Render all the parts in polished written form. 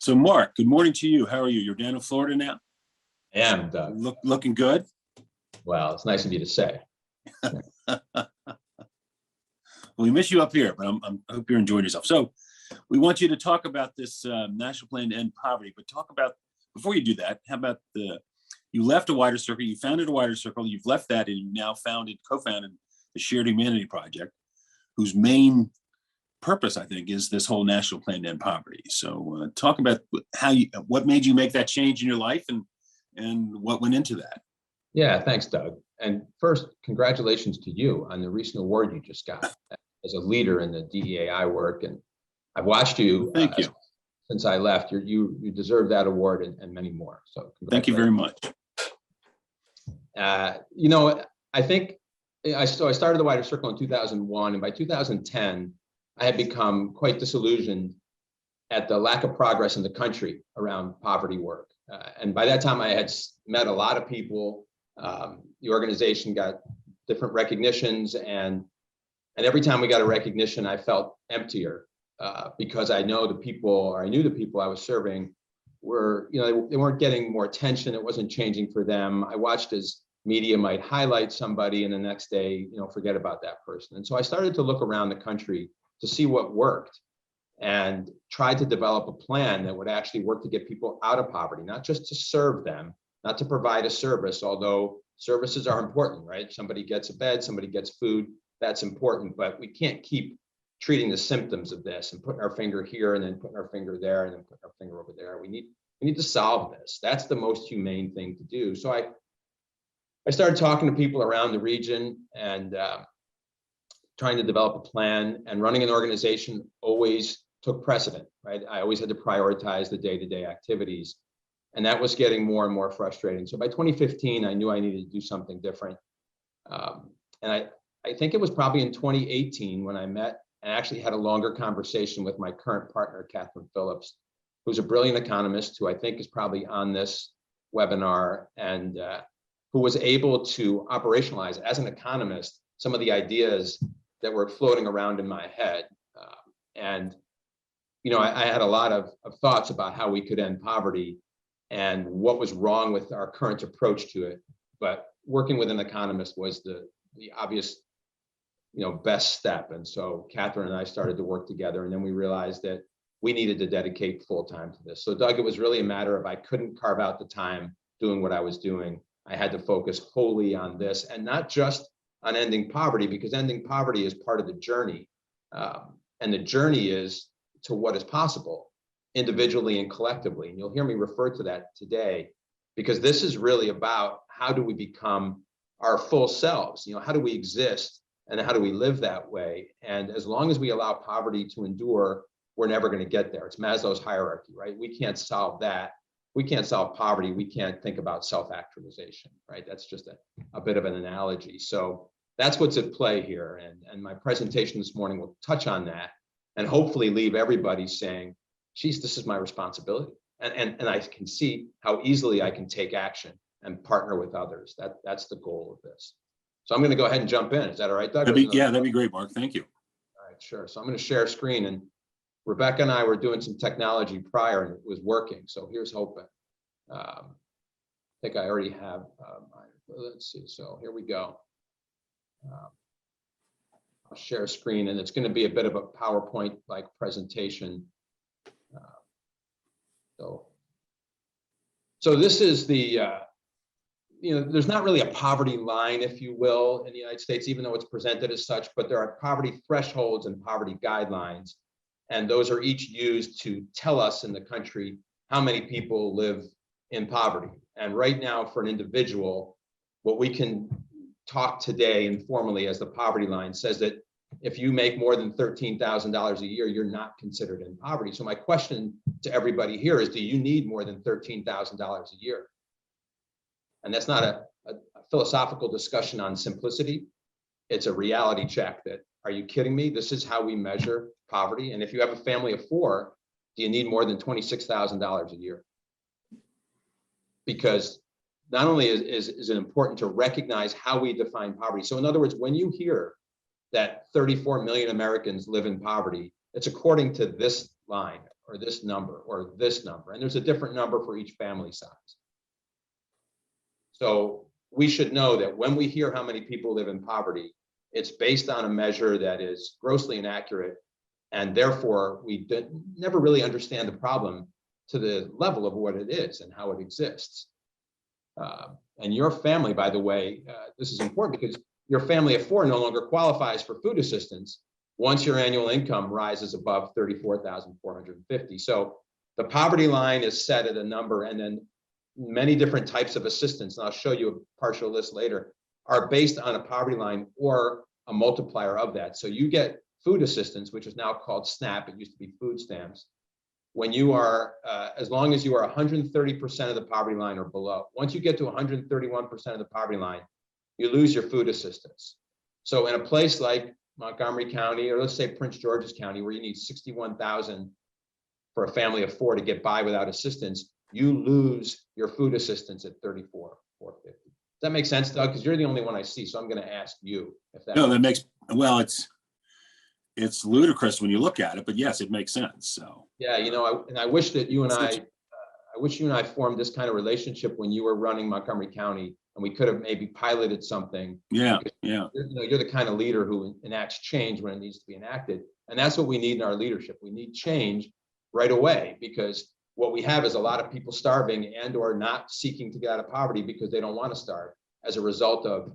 So Mark, good morning to you. How are you? You're down in Florida now? I am, Doug. Looking good? Well, it's nice of you to say. Well, we miss you up here, but I hope you're enjoying yourself. So we want you to talk about this national plan to end poverty, but talk about, before you do that, how about you left a wider circle, you founded a wider circle, you've left that, and you now co-founded the Shared Humanity Project, whose main purpose, I think, is this whole national plan to end poverty. So talk about what made you make that change in your life and what went into that. Yeah, thanks, Doug. And first, congratulations to you on the recent award you just got as a leader in the DEAI work. And I've watched you, Thank you. Since I left. You deserve that award and many more. So thank you very much. I think I started the Wider Circle in 2001, and by 2010, I had become quite disillusioned at the lack of progress in the country around poverty work. And by that time, I had met a lot of people. The organization got different recognitions, and every time we got a recognition, I felt emptier because I knew the people I was serving were, they weren't getting more attention. It wasn't changing for them. I watched as media might highlight somebody, and the next day, forget about that person. And so I started to look around the country to see what worked and tried to develop a plan that would actually work to get people out of poverty, not just to serve them, not to provide a service, although services are important, right? Somebody gets a bed, somebody gets food, that's important, but we can't keep treating the symptoms of this and putting our finger here and then putting our finger there and then putting our finger over there. We need to solve this. That's the most humane thing to do. So I started talking to people around the region and trying to develop a plan, and running an organization always took precedent, right? I always had to prioritize the day-to-day activities, and that was getting more and more frustrating. So by 2015, I knew I needed to do something different. And I think it was probably in 2018 when I met and actually had a longer conversation with my current partner, Catherine Phillips, who's a brilliant economist who I think is probably on this webinar, and who was able to operationalize as an economist some of the ideas that were floating around in my head. I had a lot of thoughts about how we could end poverty and what was wrong with our current approach to it. But working with an economist was the obvious, best step. And so Catherine and I started to work together, and then we realized that we needed to dedicate full time to this. So Doug, it was really a matter of I couldn't carve out the time doing what I was doing. I had to focus wholly on this, and not just on ending poverty, because ending poverty is part of the journey. And the journey is to what is possible individually and collectively. And you'll hear me refer to that today, because this is really about how do we become our full selves? How do we exist and how do we live that way? And as long as we allow poverty to endure, we're never going to get there. It's Maslow's hierarchy, right? We can't solve that. We can't solve poverty. We can't think about self-actualization, right? That's just a bit of an analogy. So that's what's at play here. And my presentation this morning will touch on that and hopefully leave everybody saying, geez, this is my responsibility. And I can see how easily I can take action and partner with others. That's the goal of this. So I'm going to go ahead and jump in. Is that all right, Doug? That'd be great, Mark. Thank you. All right, sure. So I'm going to share screen, and Rebecca and I were doing some technology prior and it was working. So here's hoping. I think I already have let's see. So here we go. I'll share a screen, and it's going to be a bit of a PowerPoint-like presentation. So this is the, there's not really a poverty line, if you will, in the United States, even though it's presented as such, but there are poverty thresholds and poverty guidelines. And those are each used to tell us in the country how many people live in poverty. And right now, for an individual, what we can talk today informally as the poverty line says that if you make more than $13,000 a year, you're not considered in poverty. So my question to everybody here is, do you need more than $13,000 a year? And that's not a philosophical discussion on simplicity. It's a reality check that, are you kidding me? This is how we measure poverty. And if you have a family of four, do you need more than $26,000 a year? Because not only is it important to recognize how we define poverty. So in other words, when you hear that 34 million Americans live in poverty, it's according to this line or this number or this number. And there's a different number for each family size. So we should know that when we hear how many people live in poverty, it's based on a measure that is grossly inaccurate. And therefore, we never really understand the problem to the level of what it is and how it exists. And your family, by the way, this is important because your family of four no longer qualifies for food assistance once your annual income rises above $34,450. So the poverty line is set at a number, and then many different types of assistance, and I'll show you a partial list later, are based on a poverty line or a multiplier of that. So you get food assistance, which is now called SNAP. It used to be food stamps. When you are, as long as you are 130% of the poverty line or below. Once you get to 131% of the poverty line, you lose your food assistance. So in a place like Montgomery County, or let's say Prince George's County, where you need 61,000 for a family of four to get by without assistance, you lose your food assistance at 34,450. Does that make sense, Doug? Because you're the only one I see, so I'm going to ask you if that. No, that makes, well, it's ludicrous when you look at it, but yes, it makes sense. So yeah, you know, I wish that you and I wish you and I formed this kind of relationship when you were running Montgomery County, and we could have maybe piloted something. Yeah. You're the kind of leader who enacts change when it needs to be enacted, and that's what we need in our leadership. We need change right away, because what we have is a lot of people starving and or not seeking to get out of poverty because they don't want to starve as a result of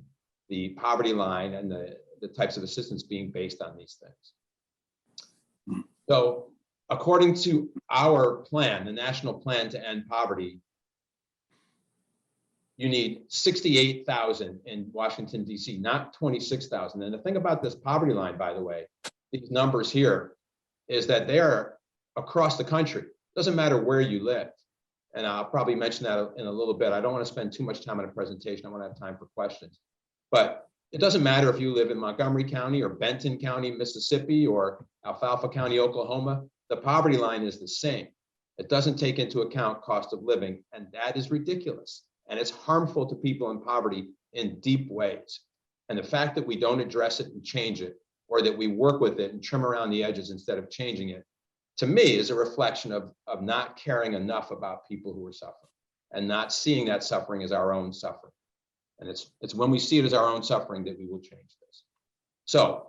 the poverty line and the types of assistance being based on these things. So according to our plan, the national plan to end poverty, you need 68,000 in Washington, D.C., not 26,000. And the thing about this poverty line, by the way, these numbers here, is that they are across the country. Doesn't matter where you live. And I'll probably mention that in a little bit. I don't want to spend too much time on a presentation. I want to have time for questions. But it doesn't matter if you live in Montgomery County or Benton County, Mississippi, or Alfalfa County, Oklahoma. The poverty line is the same. It doesn't take into account cost of living, and that is ridiculous. And it's harmful to people in poverty in deep ways. And the fact that we don't address it and change it, or that we work with it and trim around the edges instead of changing it, to me is a reflection of not caring enough about people who are suffering and not seeing that suffering as our own suffering. And it's when we see it as our own suffering that we will change this. So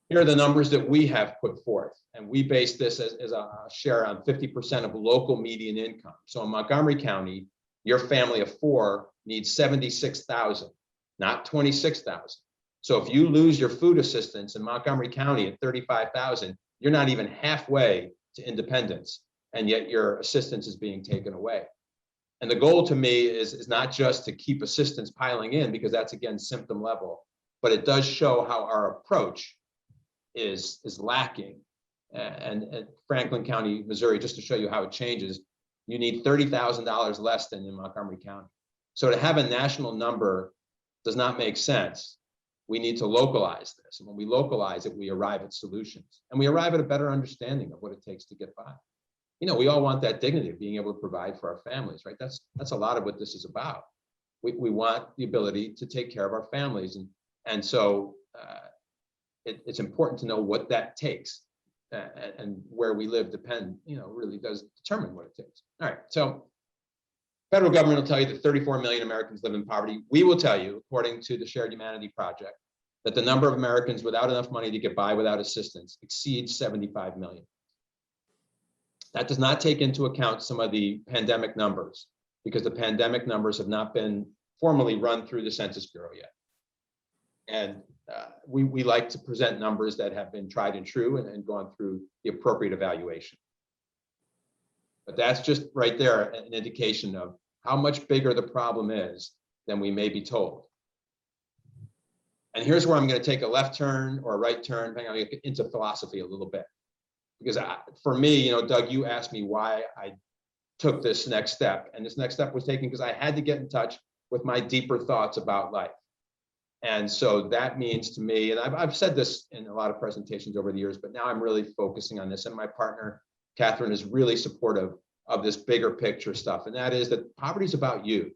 here are the numbers that we have put forth. And we base this as a share on 50% of local median income. So in Montgomery County, your family of four needs 76,000, not 26,000. So if you lose your food assistance in Montgomery County at 35,000, you're not even halfway to independence, and yet your assistance is being taken away. And the goal to me is not just to keep assistance piling in, because that's again symptom level, but it does show how our approach is lacking. And Franklin County, Missouri, just to show you how it changes, you need $30,000 less than in Montgomery County. So to have a national number does not make sense. We need to localize this. And when we localize it, we arrive at solutions, and we arrive at a better understanding of what it takes to get by. You know, we all want that dignity of being able to provide for our families, right? That's a lot of what this is about. We want the ability to take care of our families. And so it's important to know what that takes, and where we live really does determine what it takes. All right, so federal government will tell you that 34 million Americans live in poverty. We will tell you, according to the Shared Humanity Project, that the number of Americans without enough money to get by without assistance exceeds 75 million. That does not take into account some of the pandemic numbers, because the pandemic numbers have not been formally run through the Census Bureau yet. And we like to present numbers that have been tried and true and gone through the appropriate evaluation. But that's just right there an indication of how much bigger the problem is than we may be told. And here's where I'm going to take a left turn or a right turn, depending on into philosophy a little bit. Because for me, Doug, you asked me why I took this next step. And this next step was taken because I had to get in touch with my deeper thoughts about life. And so that means to me, and I've said this in a lot of presentations over the years, but now I'm really focusing on this. And my partner, Catherine, is really supportive of this bigger picture stuff. And that is that poverty is about you.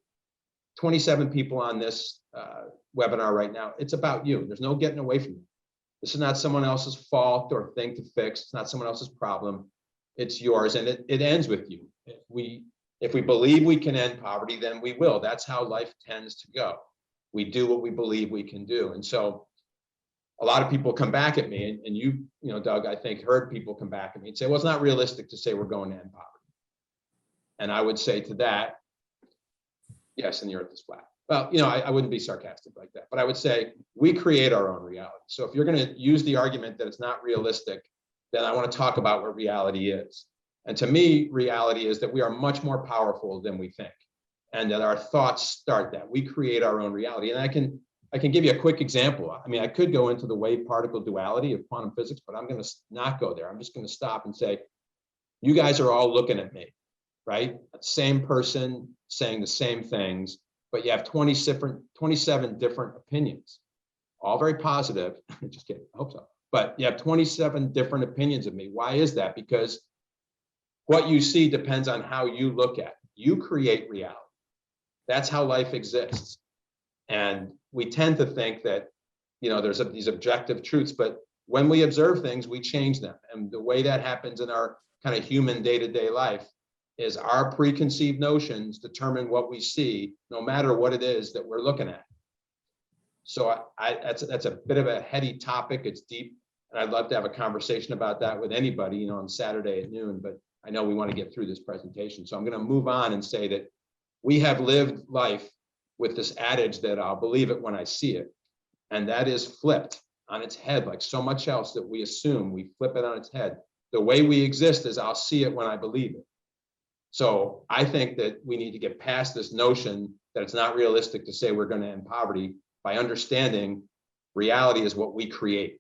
27 people on this webinar right now. It's about you. There's no getting away from it. This is not someone else's fault or thing to fix. It's not someone else's problem. it's yours, and it ends with you. If we believe we can end poverty, then we will. That's how life tends to go. We do what we believe we can do. And so a lot of people come back at me, and you know, Doug, I think heard people come back at me and say, well, it's not realistic to say we're going to end poverty. And I would say to that, yes, and the earth is flat. Well, you know, I wouldn't be sarcastic like that, but I would say we create our own reality. So if you're going to use the argument that it's not realistic, then I want to talk about what reality is. And to me, reality is that we are much more powerful than we think, and that our thoughts start that. We create our own reality. And I can give you a quick example. I mean, I could go into the wave-particle duality of quantum physics, but I'm going to not go there. I'm just going to stop and say, you guys are all looking at me, right? Same person saying the same things, but you have 27 different opinions, all very positive. Just kidding, I hope so. But you have 27 different opinions of me. Why is that? Because what you see depends on how you look at it. You create reality. That's how life exists. And we tend to think that, you know, there's these objective truths, but when we observe things, we change them. And the way that happens in our kind of human day-to-day life is our preconceived notions determine what we see, no matter what it is that we're looking at. So that's a bit of a heady topic. It's deep, and I'd love to have a conversation about that with anybody, you know, on Saturday at noon, but I know we want to get through this presentation. So I'm going to move on and say that we have lived life with this adage that I'll believe it when I see it. And that is flipped on its head, like so much else that we assume. We flip it on its head. The way we exist is I'll see it when I believe it. So I think that we need to get past this notion that it's not realistic to say we're going to end poverty by understanding reality is what we create.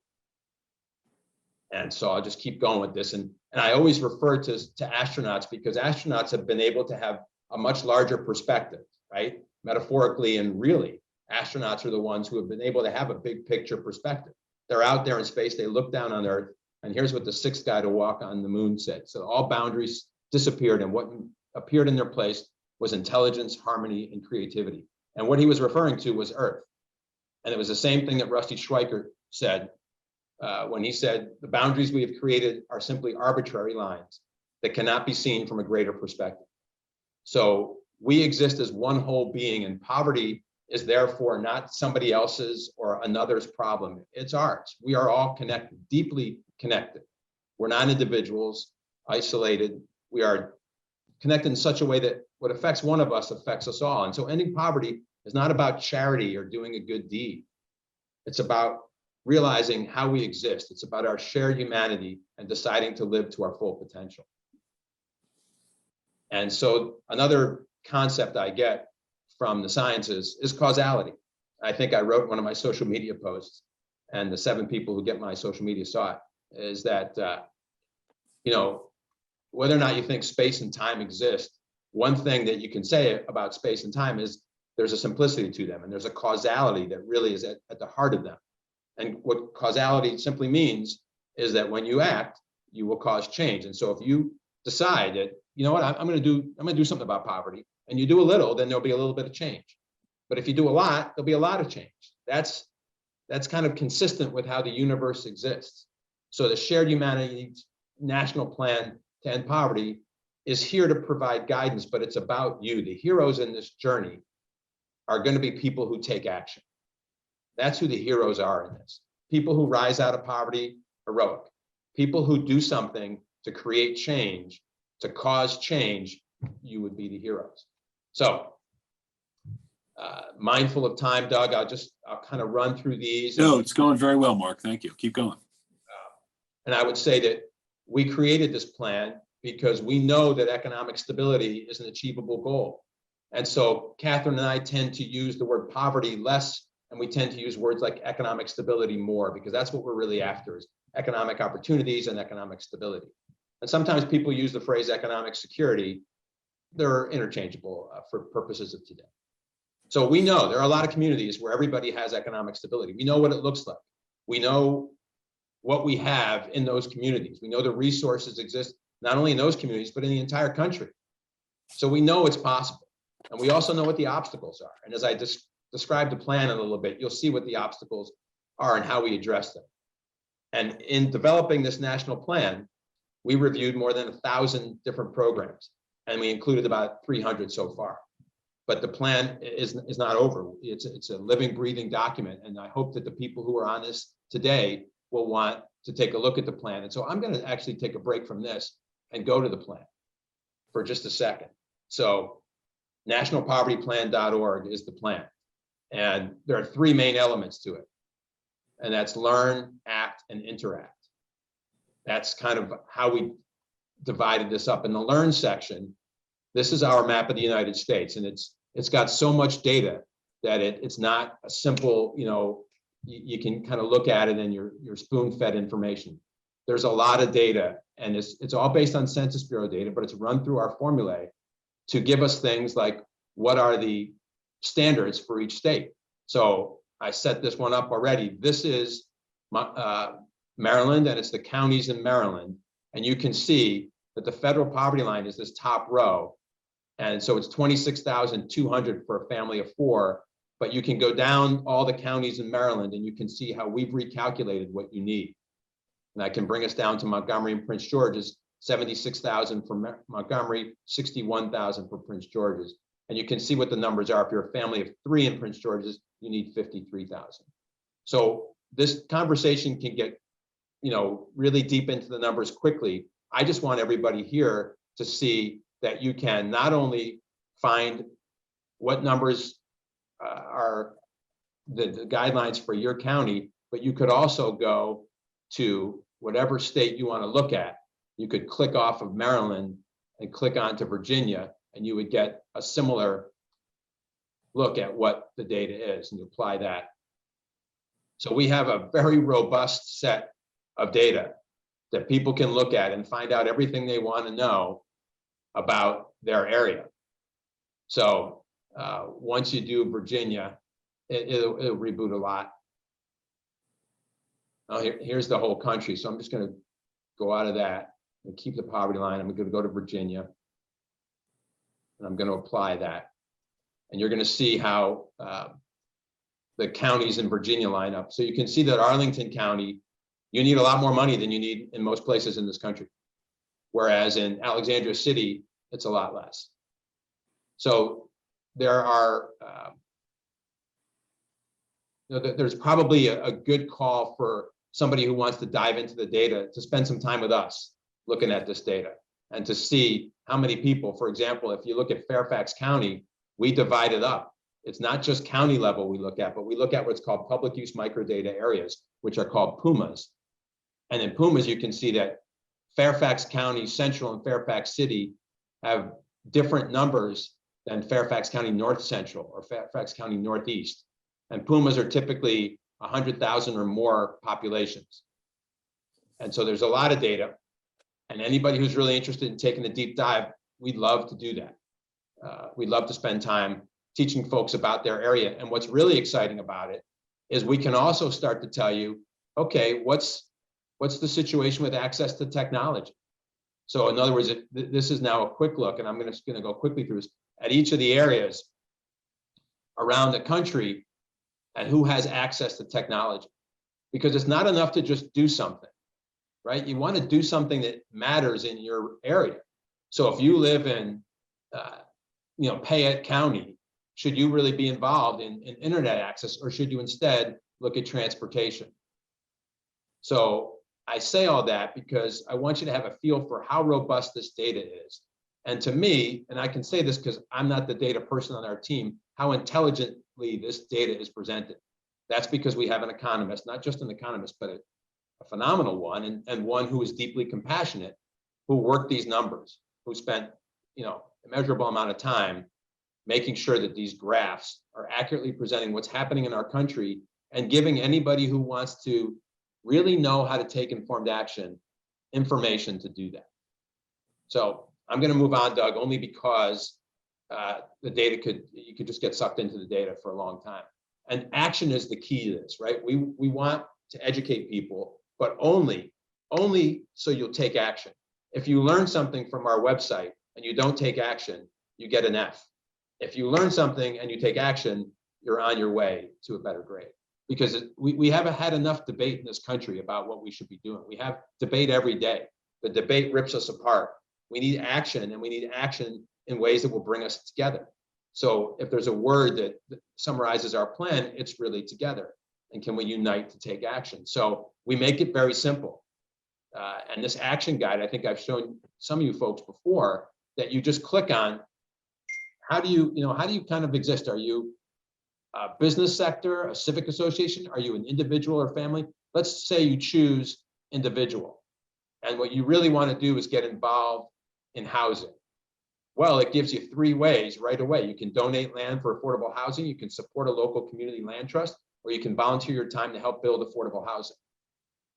And so I'll just keep going with this. And I always refer to astronauts, because astronauts have been able to have a much larger perspective, right? Metaphorically and really, astronauts are the ones who have been able to have a big picture perspective. They're out there in space, they look down on Earth, and here's what the sixth guy to walk on the moon said. So all boundaries disappeared, and what appeared in their place was intelligence, harmony, and creativity. And what he was referring to was Earth. And it was the same thing that Rusty Schweiker said when he said, the boundaries we have created are simply arbitrary lines that cannot be seen from a greater perspective. So we exist as one whole being, and poverty is therefore not somebody else's or another's problem. It's ours. We are all connected, deeply connected. We're not individuals, isolated. We are connected in such a way that what affects one of us affects us all. And so ending poverty is not about charity or doing a good deed. It's about realizing how we exist. It's about our shared humanity and deciding to live to our full potential. And so another concept I get from the sciences is causality. I think I wrote one of my social media posts, and the 7 people who get my social media saw it, is that, you know, whether or not you think space and time exist, one thing that you can say about space and time is there's a simplicity to them, and there's a causality that really is at the heart of them. And what causality simply means is that when you act, you will cause change. And so if you decide that, you know what, I'm going to do something about poverty, and you do a little, then there'll be a little bit of change. But if you do a lot, there'll be a lot of change. That's kind of consistent with how the universe exists. So the Shared Humanity National Plan to End Poverty is here to provide guidance, but it's about you. The heroes in this journey are going to be people who take action. That's who the heroes are in this. People who rise out of poverty, heroic. People who do something to create change, to cause change, you would be the heroes. So mindful of time, Doug, I'll kind of run through these. No, it's going very well, Mark. Thank you. Keep going. And I would say that we created this plan because we know that economic stability is an achievable goal. And so Catherine and I tend to use the word poverty less, and we tend to use words like economic stability more, because that's what we're really after, is economic opportunities and economic stability. And sometimes people use the phrase economic security. They're interchangeable for purposes of today. So we know there are a lot of communities where everybody has economic stability. We know what it looks like. We know what we have in those communities. We know the resources exist not only in those communities, but in the entire country. So we know it's possible. And we also know what the obstacles are. And as I describe the plan a little bit, you'll see what the obstacles are and how we address them. And in developing this national plan, we reviewed more than 1,000 different programs, and we included about 300 so far. But the plan is not over. It's a living, breathing document, and I hope that the people who are on this today will want to take a look at the plan. And so I'm going to actually take a break from this and go to the plan for just a second. So nationalpovertyplan.org is the plan. And there are three main elements to it. And that's learn, act, and interact. That's kind of how we divided this up. In the learn section, this is our map of the United States. And it's got so much data that it's not a simple, you can kind of look at it and you're spoon-fed information. There's a lot of data, and it's all based on Census Bureau data, but it's run through our formulae to give us things like what are the standards for each state. So I set this one up already. This is Maryland, and it's the counties in Maryland. And you can see that the federal poverty line is this top row. And so it's 26,200 for a family of 4, but you can go down all the counties in Maryland and you can see how we've recalculated what you need. And I can bring us down to Montgomery and Prince George's, 76,000 for Montgomery, 61,000 for Prince George's. And you can see what the numbers are. If you're a family of 3 in Prince George's, you need 53,000. So this conversation can get, really deep into the numbers quickly. I just want everybody here to see that you can not only find what numbers are the guidelines for your county, but you could also go to whatever state you want to look at. You could click off of Maryland and click on to Virginia, and you would get a similar look at what the data is, and you apply that. So we have a very robust set of data that people can look at and find out everything they want to know about their area. So once you do Virginia, it'll reboot a lot. Oh, here's the whole country. So I'm just going to go out of that and keep the poverty line. I'm going to go to Virginia, and I'm going to apply that. And you're going to see how the counties in Virginia line up. So you can see that Arlington County, you need a lot more money than you need in most places in this country. Whereas in Alexandria City, it's a lot less. So there are, there's probably a good call for somebody who wants to dive into the data to spend some time with us looking at this data and to see how many people, for example, if you look at Fairfax County, we divide it up. It's not just county level we look at, but we look at what's called public use microdata areas, which are called PUMAs. And in PUMAs, you can see that Fairfax County Central and Fairfax City have different numbers than Fairfax County North Central or Fairfax County Northeast. And PUMAs are typically 100,000 or more populations. And so there's a lot of data. And anybody who's really interested in taking a deep dive, we'd love to do that. We'd love to spend time teaching folks about their area. And what's really exciting about it is we can also start to tell you, okay, what's the situation with access to technology? So in other words, this is now a quick look, and I'm just going to go quickly through this, at each of the areas around the country and who has access to technology. Because it's not enough to just do something, right? You want to do something that matters in your area. So if you live in, Payette County, should you really be involved in internet access, or should you instead look at transportation? So I say all that because I want you to have a feel for how robust this data is. And to me, and I can say this because I'm not the data person on our team, how intelligently this data is presented. That's because we have an economist, not just an economist, but a phenomenal one, and one who is deeply compassionate, who worked these numbers, who spent, a measurable amount of time making sure that these graphs are accurately presenting what's happening in our country and giving anybody who wants to really know how to take informed action information to do that. So I'm going to move on, Doug, only because the data you could just get sucked into the data for a long time. And action is the key to this, right? We want to educate people, but only so you'll take action. If you learn something from our website and you don't take action, you get an F. If you learn something and you take action, you're on your way to a better grade. Because we haven't had enough debate in this country about what we should be doing. We have debate every day. The debate rips us apart. We need action, and we need action in ways that will bring us together. So if there's a word that summarizes our plan, it's really together. And can we unite to take action? So we make it very simple. And this action guide, I think I've shown some of you folks before, that you just click on. How do you kind of exist? Are you a business sector, a civic association? Are you an individual or family? Let's say you choose individual. And what you really want to do is get involved in housing. Well, it gives you 3 ways right away. You can donate land for affordable housing, you can support a local community land trust, or you can volunteer your time to help build affordable housing.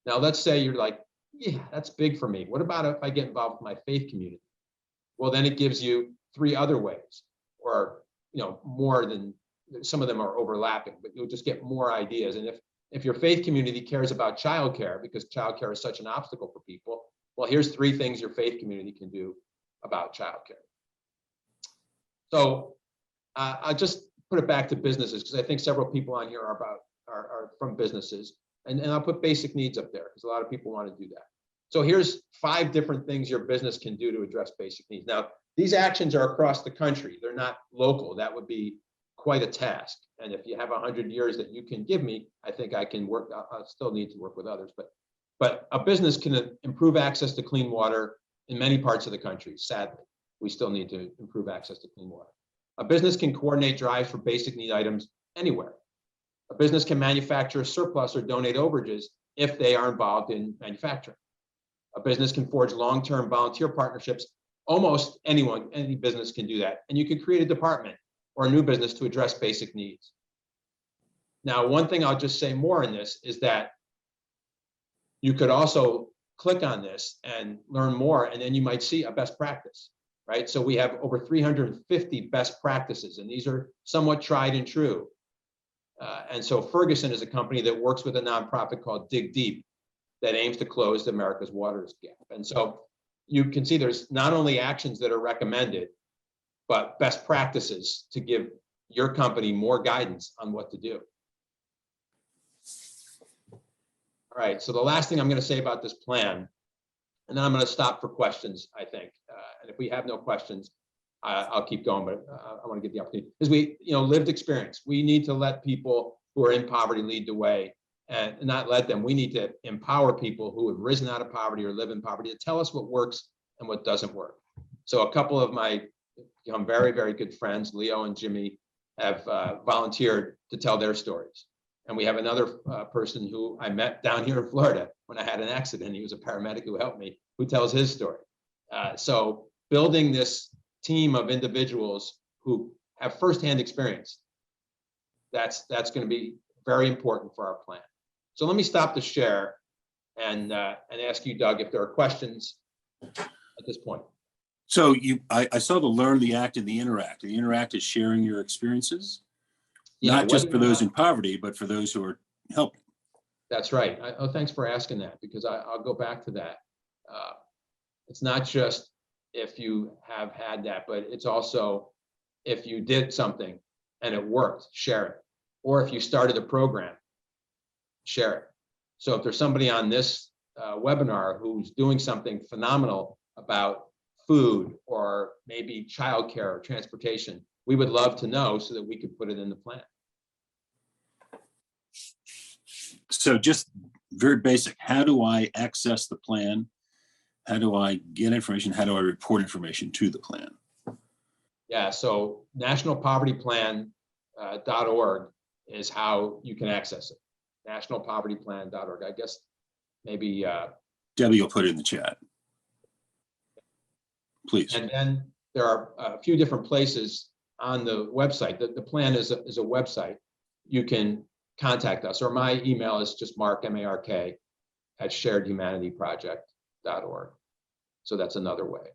Now, let's say you're like, yeah, that's big for me. What about if I get involved with my faith community? Well, then it gives you 3 other ways, or more than, some of them are overlapping, but you'll just get more ideas. And if your faith community cares about childcare, because childcare is such an obstacle for people, well, here's 3 things your faith community can do about childcare. So I'll just put it back to businesses, because I think several people on here are from businesses, and I'll put basic needs up there because a lot of people want to do that. So here's 5 different things your business can do to address basic needs. Now, these actions are across the country. They're not local. That would be quite a task. And if you have 100 years that you can give me, I think I can work. I still need to work with others, but a business can improve access to clean water in many parts of the country. Sadly, we still need to improve access to clean water. A business can coordinate drives for basic need items anywhere. A business can manufacture a surplus or donate overages if they are involved in manufacturing. A business can forge long-term volunteer partnerships. Almost any business can do that. And you can create a department or a new business to address basic needs. Now, one thing I'll just say more in this is that you could also click on this and learn more, and then you might see a best practice, right? So we have over 350 best practices, and these are somewhat tried and true. And so Ferguson is a company that works with a nonprofit called Dig Deep that aims to close America's waters gap. And so you can see there's not only actions that are recommended, but best practices to give your company more guidance on what to do. All right, so the last thing I'm going to say about this plan, and then I'm going to stop for questions, I think. And if we have no questions, I'll keep going, but I want to give the opportunity. Is lived experience. We need to let people who are in poverty lead the way, and not let them. We need to empower people who have risen out of poverty or live in poverty to tell us what works and what doesn't work. So a couple of my very, very good friends, Leo and Jimmy, have volunteered to tell their stories. And we have another person who I met down here in Florida when I had an accident. He was a paramedic who helped me, who tells his story. So building this team of individuals who have firsthand experience, that's going to be very important for our plan. So let me stop the share and ask you, Doug, if there are questions at this point. So I saw the learn, the act, and the interact. The interact is sharing your experiences, not just for those in poverty, but for those who are helping. That's right. Thanks for asking that, because I'll go back to that. It's not just if you have had that, but it's also if you did something and it worked, share it. Or if you started a program, share it. So if there's somebody on this webinar who's doing something phenomenal about food or maybe childcare or transportation, we would love to know so that we could put it in the plan. So just very basic, how do I access the plan? How do I get information? How do I report information to the plan? Yeah, so nationalpovertyplan.org is how you can access it. Nationalpovertyplan.org. I guess maybe Debbie will put it in the chat. Please. And then there are a few different places on the website. The plan is a website. You can contact us, or my email is just Mark, M-A-R-K, at sharedhumanityproject.org. So that's another way.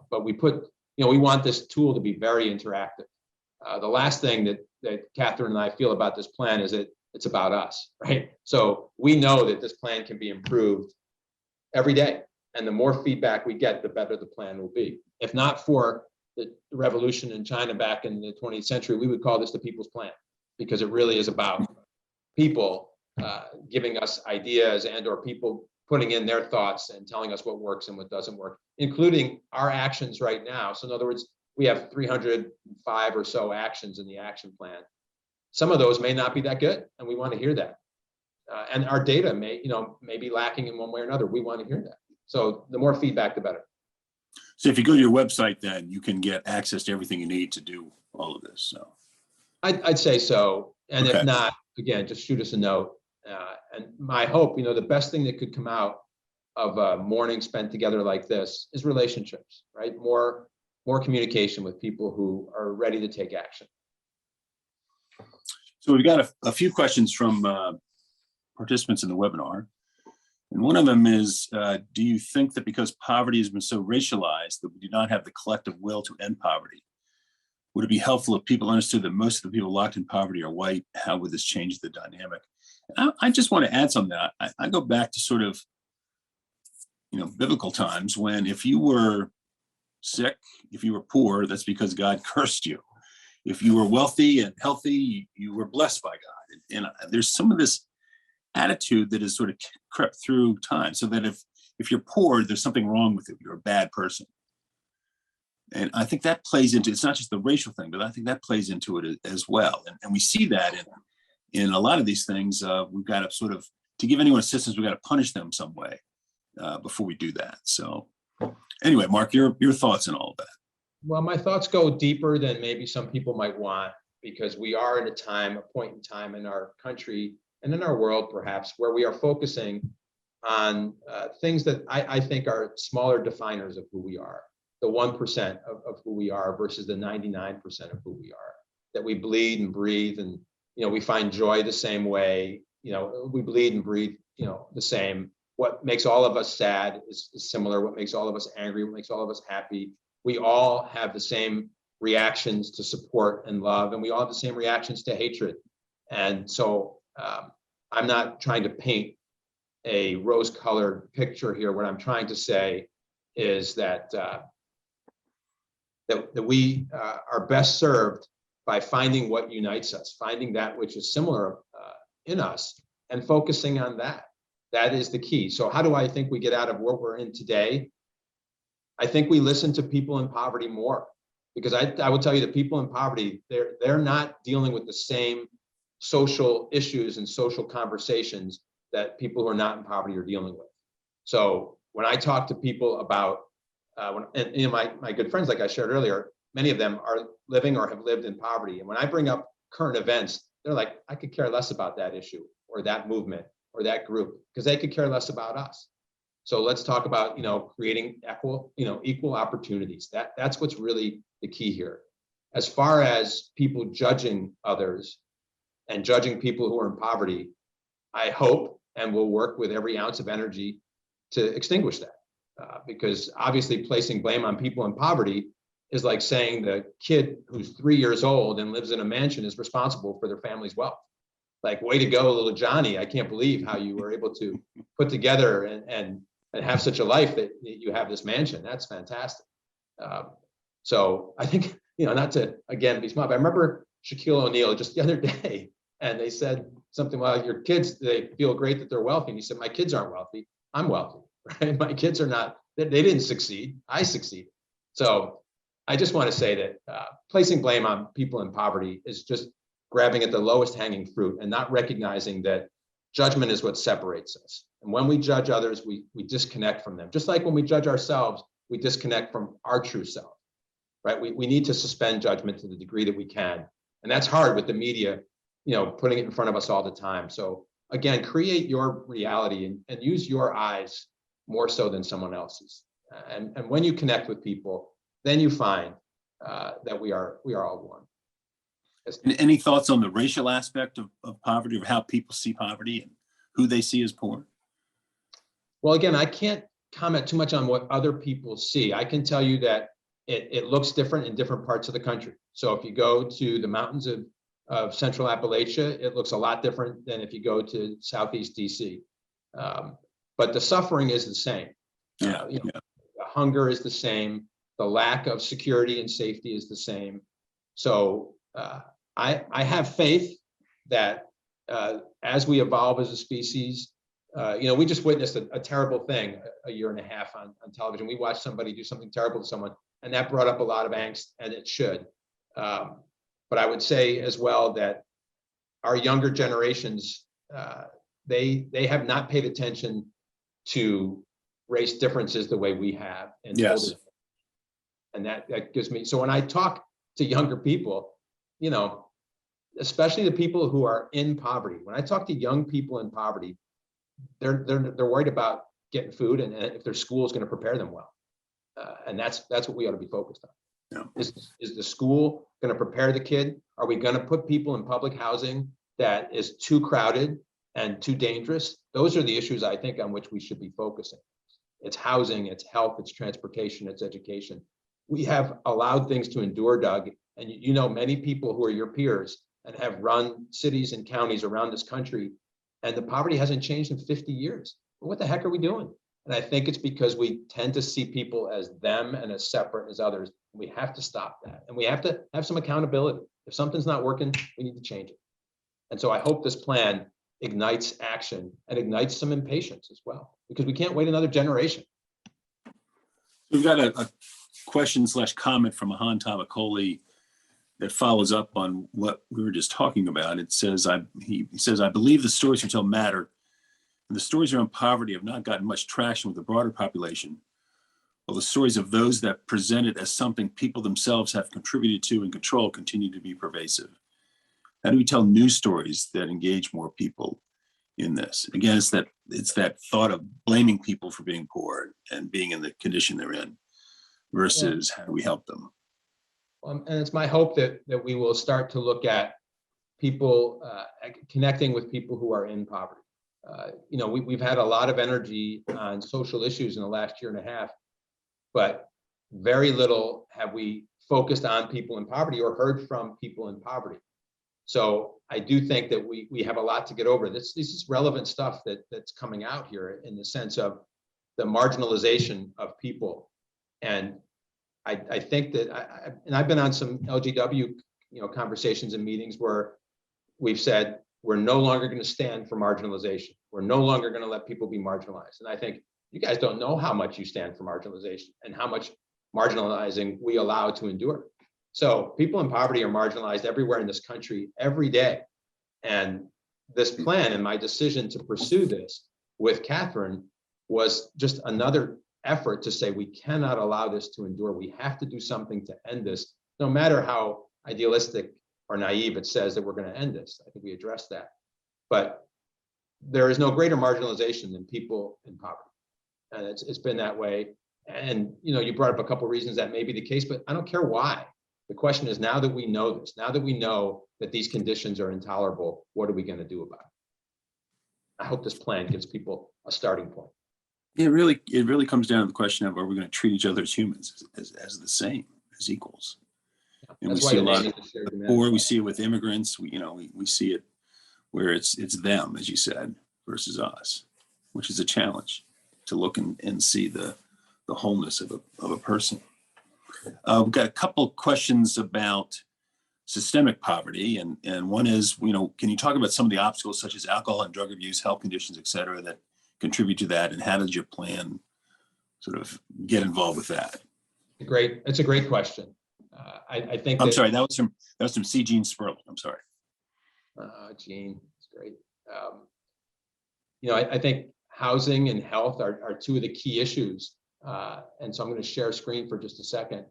But we put, we want this tool to be very interactive. The last thing that Catherine and I feel about this plan is that it's about us, right? So we know that this plan can be improved every day. And the more feedback we get, the better the plan will be. If not for the revolution in China back in the 20th century, we would call this the people's plan, because it really is about people giving us ideas and or people putting in their thoughts and telling us what works and what doesn't work, including our actions right now. So in other words, we have 305 or so actions in the action plan. Some of those may not be that good, and we want to hear that. And our data may be lacking in one way or another. We want to hear that. So the more feedback, the better. So if you go to your website, then you can get access to everything you need to do all of this. So I'd say so. And Okay. if not, again, just shoot us a note. And my hope, the best thing that could come out of a morning spent together like this is relationships, right? More communication with people who are ready to take action. So we've got a few questions from participants in the webinar. And one of them is, do you think that because poverty has been so racialized that we do not have the collective will to end poverty? Would it be helpful if people understood that most of the people locked in poverty are white? How would this change the dynamic? I just want to add something to that. I go back to sort of, biblical times when if you were sick, if you were poor, that's because God cursed you. If you were wealthy and healthy, you were blessed by God. And there's some of this attitude that is sort of crept through time, so that if you're poor, there's something wrong with you. You're a bad person. And I think that plays into, it's not just the racial thing, but I think that plays into it as well. And we see that in a lot of these things. We've got to sort of, to give anyone assistance, we've got to punish them some way before we do that. So anyway, Mark, your thoughts on all of that. Well, my thoughts go deeper than maybe some people might want, because we are at a point in time in our country and in our world, perhaps, where we are focusing on things that I think are smaller definers of who we are, the 1% of who we are versus the 99% of who we are, that we bleed and breathe, and we find joy the same way, we bleed and breathe, the same. What makes all of us sad is similar. What makes all of us angry, what makes all of us happy. We all have the same reactions to support and love, and we all have the same reactions to hatred. And so I'm not trying to paint a rose-colored picture here. What I'm trying to say is that that we are best served by finding what unites us, finding that which is similar in us, and focusing on that. That is the key. So how do I think we get out of what we're in today? I think we listen to people in poverty more, because I will tell you that people in poverty, they're not dealing with the same social issues and social conversations that people who are not in poverty are dealing with. So when I talk to people about, my good friends, like I shared earlier, many of them are living or have lived in poverty. And when I bring up current events, they're like, I could care less about that issue or that movement or that group, because they could care less about us. So let's talk about, creating equal opportunities. That's what's really the key here. As far as people judging others and judging people who are in poverty, I hope and will work with every ounce of energy to extinguish that. Because obviously placing blame on people in poverty is like saying the kid who's 3 years old and lives in a mansion is responsible for their family's wealth. Like, way to go, little Johnny. I can't believe how you were able to put together and have such a life that you have this mansion. That's fantastic. So I think, not to, again, be smart, but I remember Shaquille O'Neal just the other day, and they said something like, your kids, they feel great that they're wealthy. And he said, my kids aren't wealthy. I'm wealthy, right? My kids are not, they didn't succeed. I succeeded. So I just want to say that placing blame on people in poverty is just grabbing at the lowest hanging fruit and not recognizing that judgment is what separates us. And when we judge others, we disconnect from them. Just like when we judge ourselves, we disconnect from our true self, right? We need to suspend judgment to the degree that we can. And that's hard with the media, putting it in front of us all the time. So again, create your reality and use your eyes more so than someone else's. And when you connect with people, then you find that we are all one. Any thoughts on the racial aspect of poverty, or how people see poverty and who they see as poor? Well, again, I can't comment too much on what other people see. I can tell you that it looks different in different parts of the country. So if you go to the mountains of Central Appalachia, it looks a lot different than if you go to Southeast DC. But the suffering is the same. The hunger is the same. The lack of security and safety is the same. So I have faith that as we evolve as a species, We just witnessed a terrible thing a year and a half on television. We watched somebody do something terrible to someone, and that brought up a lot of angst, and it should. But I would say as well that our younger generations, they have not paid attention to race differences the way we have. And Yes. and that gives me, so when I talk to younger people, especially the people who are in poverty, when I talk to young people in poverty, they're worried about getting food and if their school is going to prepare them well. And that's what we ought to be focused on. Yeah. Is the school going to prepare the kid? Are we going to put people in public housing that is too crowded and too dangerous? Those are the issues I think on which we should be focusing. It's housing, it's health, it's transportation, it's education. We have allowed things to endure, Doug, and many people who are your peers and have run cities and counties around this country, and the poverty hasn't changed in 50 years. What the heck are we doing? And I think it's because we tend to see people as them and as separate as others. We have to stop that. And we have to have some accountability. If something's not working, we need to change it. And so I hope this plan ignites action and ignites some impatience as well, because we can't wait another generation. We've got a question/comment from Ahan Tamakoli that follows up on what we were just talking about. It says, he says, I believe the stories you tell matter. And the stories around poverty have not gotten much traction with the broader population, while the stories of those that present it as something people themselves have contributed to and control continue to be pervasive. How do we tell new stories that engage more people in this? Again, it's that thought of blaming people for being poor and being in the condition they're in versus how do we help them? And it's my hope that we will start to look at people connecting with people who are in poverty. We've had a lot of energy on social issues in the last year and a half, but very little have we focused on people in poverty or heard from people in poverty. So I do think that we have a lot to get over. This is relevant stuff that's coming out here in the sense of the marginalization of people. And I think that, I've been on some LGW conversations and meetings where we've said, we're no longer going to stand for marginalization. We're no longer going to let people be marginalized. And I think you guys don't know how much you stand for marginalization and how much marginalizing we allow to endure. So people in poverty are marginalized everywhere in this country every day. And this plan and my decision to pursue this with Catherine was just another effort to say, we cannot allow this to endure. We have to do something to end this, no matter how idealistic or naive it says that we're going to end this. I think we addressed that. But there is no greater marginalization than people in poverty. And it's been that way. And you brought up a couple of reasons that may be the case, but I don't care why. The question is, now that we know this, now that we know that these conditions are intolerable, what are we going to do about it? I hope this plan gives people a starting point. It really comes down to the question of, are we going to treat each other as humans, as the same, as equals? And we see a lot of the poor, we see it with immigrants, we see it where it's them, as you said, versus us, which is a challenge to look and see the wholeness of a person. We've got a couple of questions about systemic poverty, and one is, can you talk about some of the obstacles such as alcohol and drug abuse, health conditions, et cetera, that contribute to that, and how did your plan sort of get involved with that? It's a great question. I think I'm sorry, that was from C. Gene Sperling. I'm sorry. Gene, it's great. I think housing and health are two of the key issues. And so I'm going to share screen for just a second.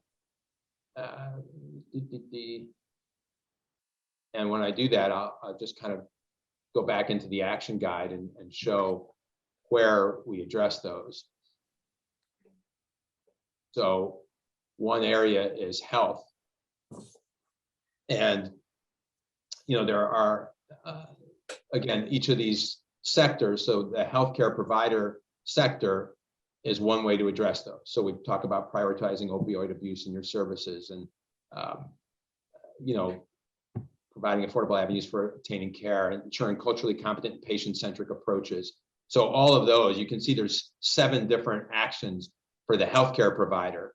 And when I do that, I'll just kind of go back into the action guide and show where we address those. So one area is health. And, there are, again, each of these sectors. So the healthcare provider sector is one way to address those. So we talk about prioritizing opioid abuse in your services and, providing affordable avenues for obtaining care and ensuring culturally competent and patient-centric approaches. So all of those, you can see there's 7 different actions for the healthcare provider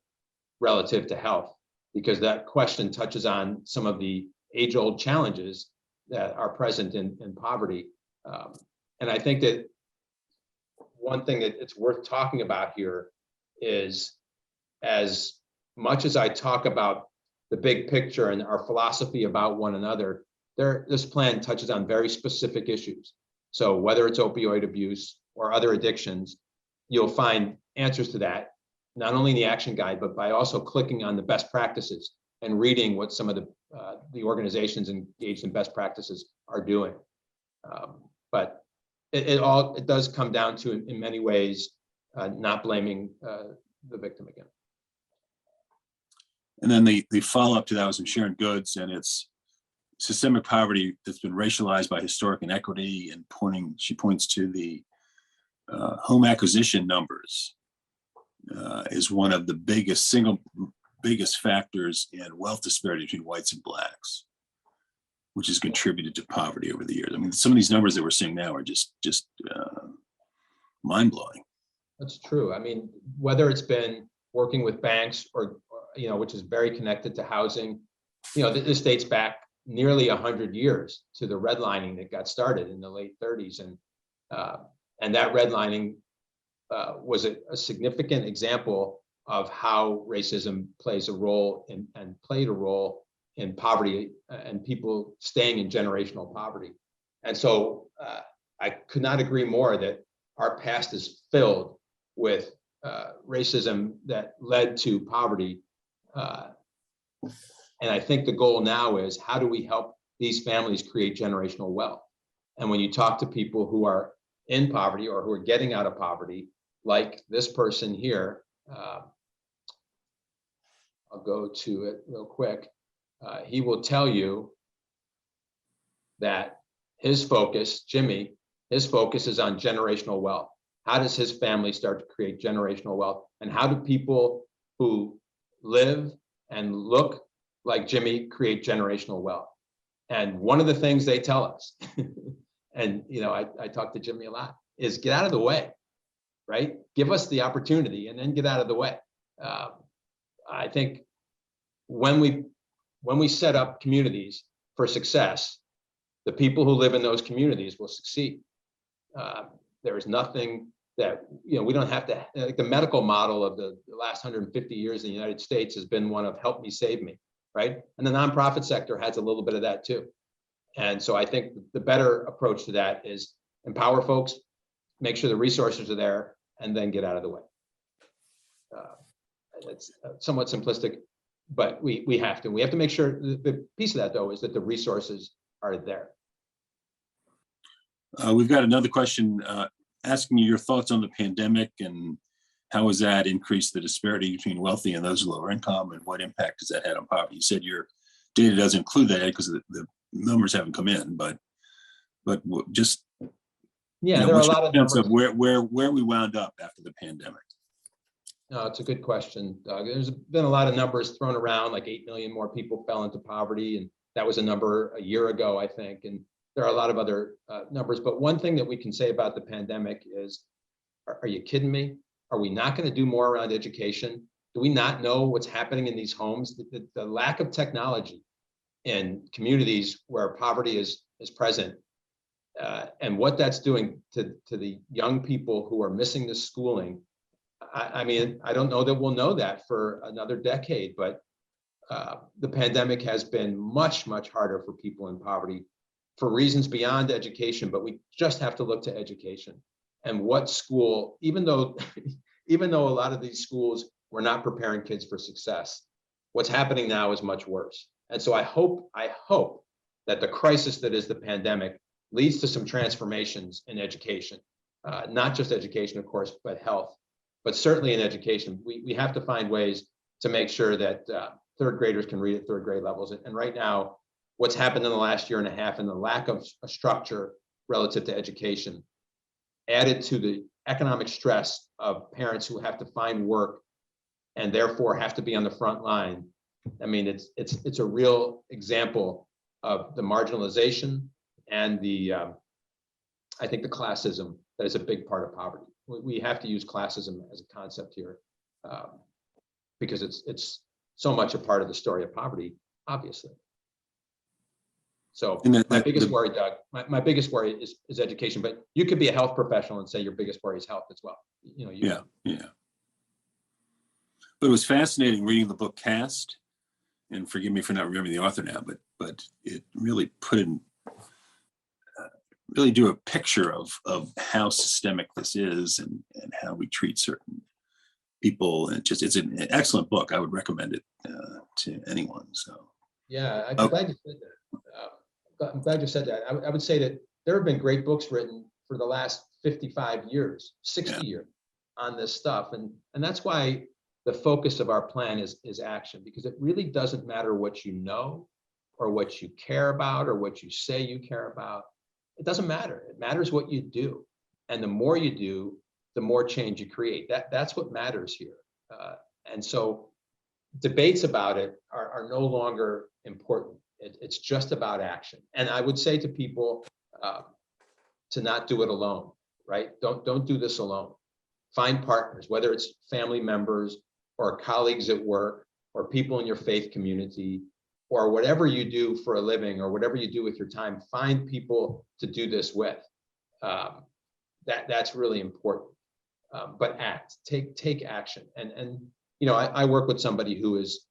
relative to health, because that question touches on some of the age-old challenges that are present in poverty. And I think that one thing that it's worth talking about here is, as much as I talk about the big picture and our philosophy about one another, this plan touches on very specific issues. So whether it's opioid abuse or other addictions, you'll find answers to that, not only in the action guide, but by also clicking on the best practices and reading what some of the organizations engaged in best practices are doing. But it does come down to, in many ways, not blaming the victim again. And then the follow-up to that was from Sharon Goods, and it's systemic poverty that's been racialized by historic inequity, and she points to the home acquisition numbers is one of the single biggest factors in wealth disparity between whites and blacks, which has contributed to poverty over the years. I mean, some of these numbers that we're seeing now are just mind-blowing. That's true. I mean, whether it's been working with banks or which is very connected to housing, this dates back nearly 100 years to the redlining that got started in the late 30s, and that redlining was a significant example of how racism plays a role and played a role in poverty and people staying in generational poverty. And so I could not agree more that our past is filled with racism that led to poverty. And I think the goal now is, how do we help these families create generational wealth? And when you talk to people who are in poverty or who are getting out of poverty, like this person here, I'll go to it real quick. He will tell you that his focus, Jimmy, his focus is on generational wealth. How does his family start to create generational wealth? And how do people who live and look like Jimmy create generational wealth? And one of the things they tell us, and I talk to Jimmy a lot, is get out of the way, right? Give us the opportunity and then get out of the way. I think when we set up communities for success, the people who live in those communities will succeed. There is nothing that, we don't have to, like the medical model of the last 150 years in the United States has been one of help me, save me, right? And the nonprofit sector has a little bit of that too. And so I think the better approach to that is empower folks, make sure the resources are there, and then get out of the way. It's somewhat simplistic, but we have to make sure the piece of that though is that the resources are there. We've got another question asking you your thoughts on the pandemic and how has that increased the disparity between wealthy and those lower income, and what impact has that had on poverty? You said your data doesn't include that because the numbers haven't come in, but just there are a lot of numbers of where we wound up after the pandemic. No, it's a good question, Doug. There's been a lot of numbers thrown around, like 8 million more people fell into poverty, and that was a number a year ago, I think. And there are a lot of other numbers, but one thing that we can say about the pandemic is, are you kidding me? Are we not going to do more around education? Do we not know what's happening in these homes? The lack of technology in communities where poverty is present, and what that's doing to the young people who are missing the schooling. I mean, I don't know that we'll know that for another decade, but the pandemic has been much, much harder for people in poverty for reasons beyond education, but we just have to look to education. And what school, even though a lot of these schools were not preparing kids for success, what's happening now is much worse. And so I hope that the crisis that is the pandemic leads to some transformations in education, not just education, of course, but health, but certainly in education. We have to find ways to make sure that third graders can read at third grade levels. And right now, what's happened in the last year and a half and the lack of a structure relative to education, added to the economic stress of parents who have to find work and therefore have to be on the front line. I mean, it's a real example of the marginalization and I think the classism that is a big part of poverty. We have to use classism as a concept here because it's so much a part of the story of poverty, obviously. So And my biggest worry, Doug, my biggest worry is education, but you could be a health professional and say your biggest worry is health as well. Yeah. But it was fascinating reading the book Caste, and forgive me for not remembering the author now, but it really put in, really do a picture of how systemic this is and how we treat certain people. And it's an excellent book. I would recommend it to anyone. So yeah, I'm glad you said that. I'm glad you said that. I would say that there have been great books written for the last 55 years, 60 years on this stuff, and that's why the focus of our plan is action, because it really doesn't matter what you know or what you care about or what you say you care about. It doesn't matter. It matters what you do. And the more you do, the more change you create. That's what matters here. And so debates about it are no longer important. It's just about action. And I would say to people to not do it alone, right? Don't do this alone. Find partners, whether it's family members or colleagues at work or people in your faith community or whatever you do for a living or whatever you do with your time. Find people to do this with. That's really important. But act, take action. And I work with somebody who is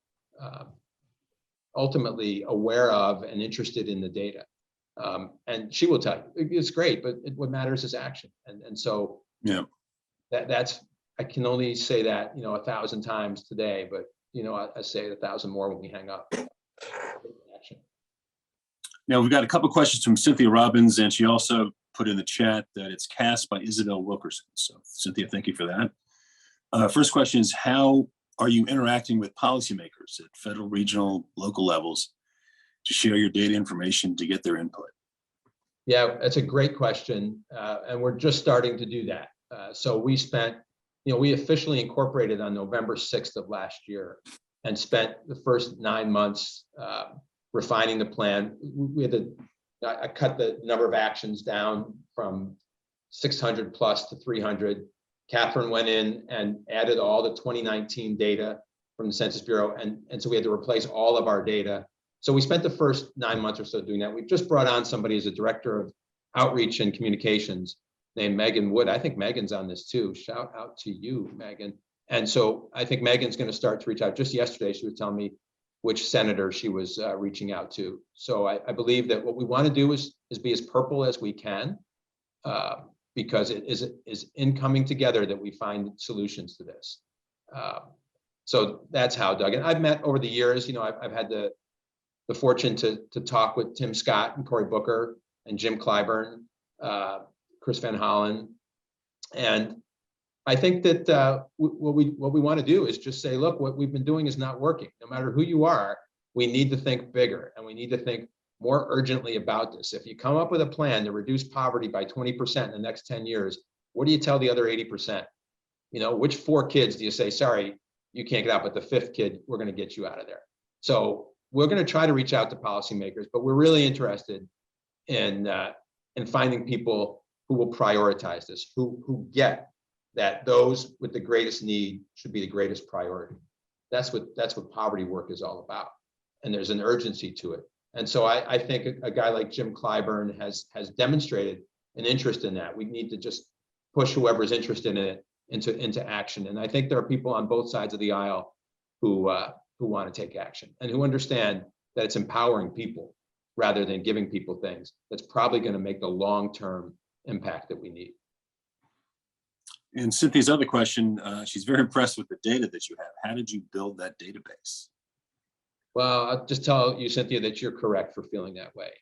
ultimately aware of and interested in the data. And she will tell you it's great, but what matters is action. And so that's, I can only say that 1,000 times today, but I say it 1,000 more when we hang up. Action. Now we've got a couple of questions from Cynthia Robbins, and she also put in the chat that it's Caste by Isabel Wilkerson. So Cynthia, thank you for that. First question is, how are you interacting with policymakers at federal, regional, local levels to share your data information to get their input? Yeah, that's a great question. And we're just starting to do that. So we spent, we officially incorporated on November 6th of last year and spent the first 9 months refining the plan. We had I cut the number of actions down from 600 plus to 300. Catherine went in and added all the 2019 data from the Census Bureau. And so we had to replace all of our data. So we spent the first 9 months or so doing that. We've just brought on somebody as a director of outreach and communications named Megan Wood. I think Megan's on this too. Shout out to you, Megan. And so I think Megan's going to start to reach out. Just yesterday, she was telling me which senator she was reaching out to. So I believe that what we want to do is be as purple as we can, because it is in coming together that we find solutions to this. So that's how, Doug. And I've met over the years, I've had the fortune to talk with Tim Scott and Cory Booker and Jim Clyburn, Chris Van Hollen. And I think that what we want to do is just say, look, what we've been doing is not working. No matter who you are, we need to think bigger and we need to think more urgently about this. If you come up with a plan to reduce poverty by 20% in the next 10 years, what do you tell the other 80%? Which 4 kids do you say, sorry, you can't get out, but the 5th kid, we're going to get you out of there. So we're going to try to reach out to policymakers, but we're really interested in finding people who will prioritize this, who get that those with the greatest need should be the greatest priority. That's what poverty work is all about. And there's an urgency to it. And so I think a guy like Jim Clyburn has demonstrated an interest in that. We need to just push whoever's interested in it into action. And I think there are people on both sides of the aisle who want to take action and who understand that it's empowering people rather than giving people things that's probably going to make the long-term impact that we need. And Cynthia's other question, she's very impressed with the data that you have. How did you build that database? Well, I'll just tell you, Cynthia, that you're correct for feeling that way.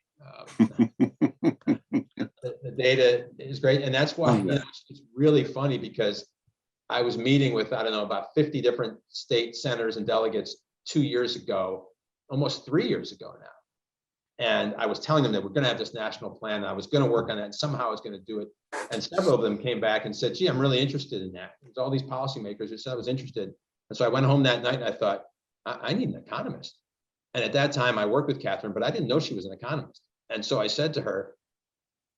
The data is great. And that's why it's really funny, because I was meeting with, I don't know, about 50 different state senators and delegates 2 years ago, almost 3 years ago now. And I was telling them that we're going to have this national plan. And I was going to work on that, and somehow I was going to do it. And several of them came back and said, gee, I'm really interested in that. There's all these policymakers who said I was interested. And so I went home that night and I thought, I need an economist. And at that time I worked with Catherine, but I didn't know she was an economist. And so I said to her,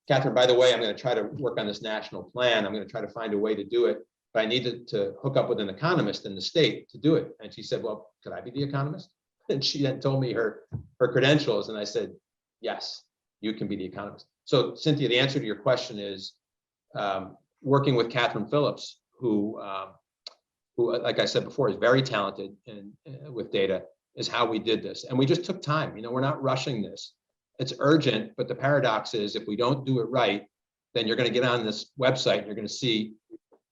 Catherine, by the way, I'm going to try to work on this national plan. I'm going to try to find a way to do it, but I needed to hook up with an economist in the state to do it. And she said, well, could I be the economist? And she then told me her credentials. And I said, Yes, you can be the economist. So Cynthia, the answer to your question is working with Catherine Phillips, who, like I said before, is very talented with data, is how we did this. And we just took time. We're not rushing this. It's urgent, but the paradox is if we don't do it right, then you're going to get on this website and you're going to see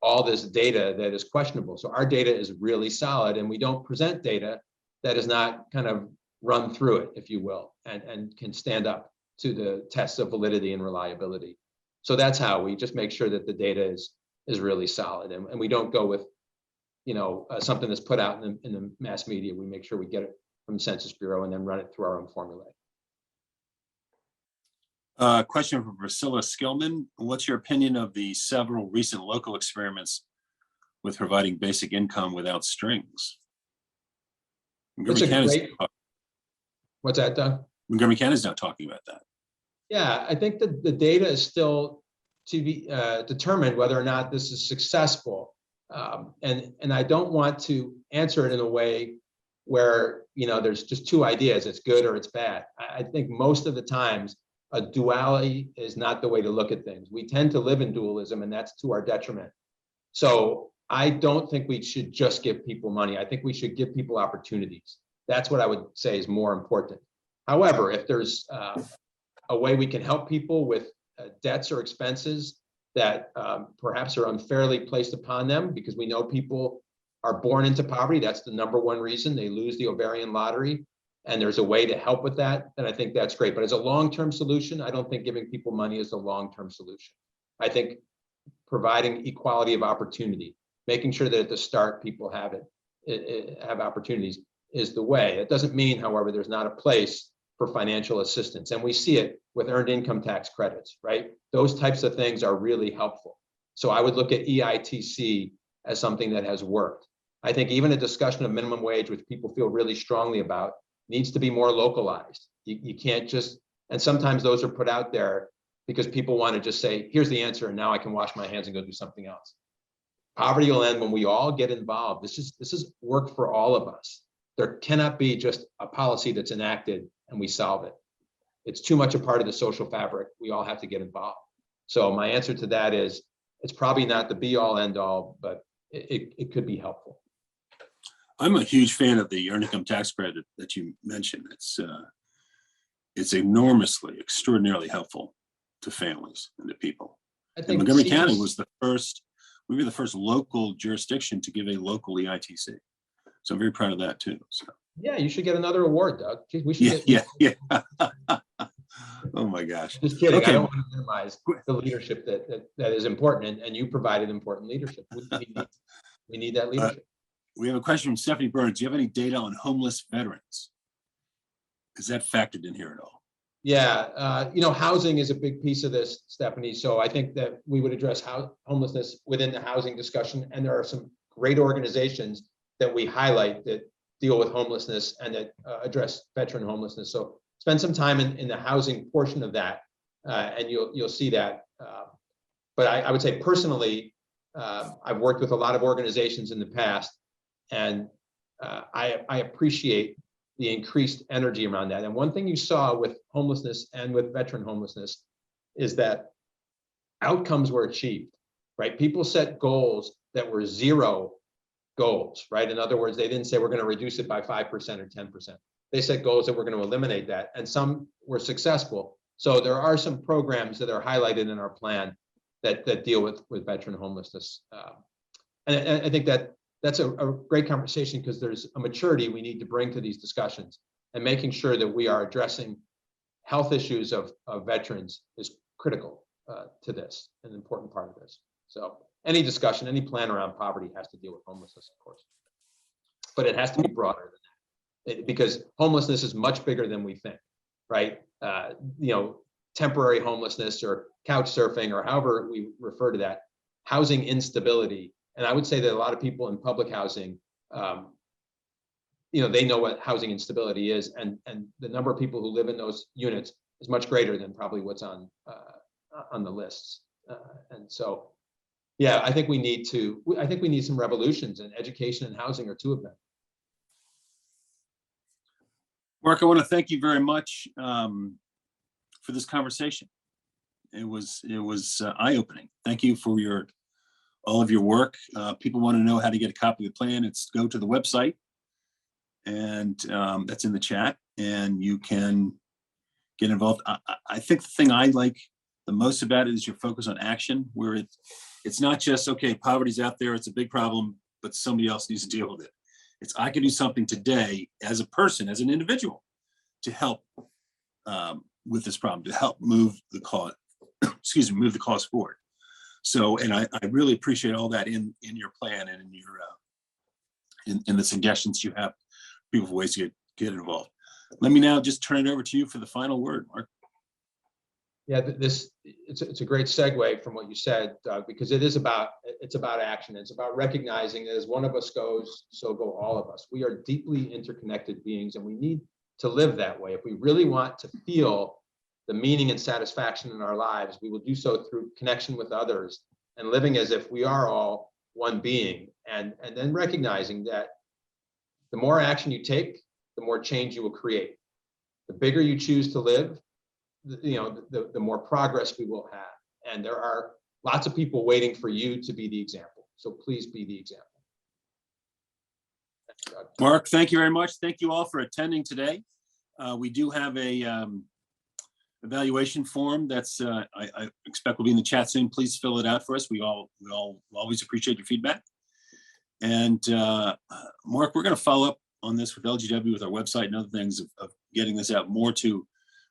all this data that is questionable. So our data is really solid, and we don't present data that is not kind of run through it, if you will, and can stand up to the tests of validity and reliability. So that's how we just make sure that the data is really solid, and we don't go with something that's put out in the mass media. We make sure we get it from the Census Bureau and then run it through our own formulae. Question from Priscilla Skillman. What's your opinion of the several recent local experiments with providing basic income without strings? It's a great. What's that, Doug? Montgomery County is now talking about that. Yeah, I think that the data is still to be determined whether or not this is successful. And I don't want to answer it in a way where there's just two ideas, it's good or it's bad. I think most of the times a duality is not the way to look at things. We tend to live in dualism, and that's to our detriment. So I don't think we should just give people money. I think we should give people opportunities. That's what I would say is more important. However, if there's a way we can help people with debts or expenses that perhaps are unfairly placed upon them, because we know people are born into poverty, that's the #1 reason they lose the ovarian lottery, and there's a way to help with that, then I think that's great. But as a long-term solution, I don't think giving people money is a long-term solution. I think providing equality of opportunity, making sure that at the start people have have opportunities is the way. It doesn't mean, however, there's not a place for financial assistance. And we see it with earned income tax credits, right? Those types of things are really helpful. So I would look at EITC as something that has worked. I think even a discussion of minimum wage, which people feel really strongly about, needs to be more localized. You can't just, and sometimes those are put out there because people want to just say, here's the answer, and now I can wash my hands and go do something else. Poverty will end when we all get involved. This is work for all of us. There cannot be just a policy that's enacted and we solve it. It's too much a part of the social fabric. We all have to get involved. So my answer to that is, it's probably not the be all end all, but it could be helpful. I'm a huge fan of the earned income tax credit that you mentioned. It's enormously, extraordinarily helpful to families and to people. I think Montgomery County was the first, we were the first local jurisdiction to give a local EITC. So I'm very proud of that too. So. Yeah, you should get another award, Doug. We should yeah. Oh my gosh. Just kidding. Okay. I don't want to minimize the leadership that is important, and you provided important leadership. We need that leadership. We have a question from Stephanie Burns. Do you have any data on homeless veterans? Is that factored in here at all? Yeah, housing is a big piece of this, Stephanie. So I think that we would address homelessness within the housing discussion. And there are some great organizations that we highlight that deal with homelessness and that address veteran homelessness. So spend some time in the housing portion of that, and you'll see that. But I would say personally, I've worked with a lot of organizations in the past, and I appreciate the increased energy around that. And one thing you saw with homelessness and with veteran homelessness is that outcomes were achieved, right? People set goals that were zero goals, right? In other words, they didn't say we're going to reduce it by 5% or 10%. They set goals that we're going to eliminate that, and some were successful. So there are some programs that are highlighted in our plan that deal with veteran homelessness. And I think that's a great conversation, because there's a maturity we need to bring to these discussions, and making sure that we are addressing health issues of veterans is critical to this, an important part of this. So any discussion, any plan around poverty has to deal with homelessness, of course, but it has to be broader than that, because homelessness is much bigger than we think, right? Temporary homelessness or couch surfing, or however we refer to that, housing instability. And I would say that a lot of people in public housing, they know what housing instability is, and the number of people who live in those units is much greater than probably what's on the lists. And so, yeah, I think we need some revolutions, and education and housing are two of them. Mark, I want to thank you very much. for this conversation. It was eye-opening. Thank you for all of your work. People want to know how to get a copy of the plan. It's go to the website, and that's in the chat, and you can get involved. I think the thing I like the most about it is your focus on action, where it's not just, okay, poverty's out there, it's a big problem, but somebody else needs to deal with it. It's, I can do something today as a person, as an individual, to help with this problem, to help move the cause, move the cause forward. So, and I really appreciate all that in your plan and in your in the suggestions you have, people for ways to get involved. Let me now just turn it over to you for the final word, Mark. Yeah, it's a great segue from what you said, Doug, because it's about action. It's about recognizing that as one of us goes, so go all of us. We are deeply interconnected beings, and we need to live that way. If we really want to feel the meaning and satisfaction in our lives, we will do so through connection with others and living as if we are all one being, and then recognizing that the more action you take, the more change you will create. The bigger you choose to live, the more progress we will have. And there are lots of people waiting for you to be the example. So please be the example. Mark, thank you very much. Thank you all for attending today. We do have a evaluation form that's I expect will be in the chat soon. Please fill it out for us. We always appreciate your feedback. And Mark, we're going to follow up on this with LGW, with our website and other things of getting this out more to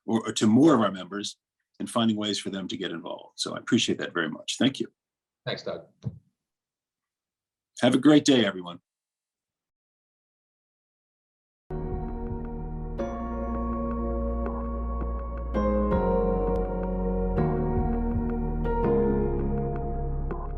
more of our members and finding ways for them to get involved. So I appreciate that very much. Thank you. Thanks, Doug. Have a great day, everyone.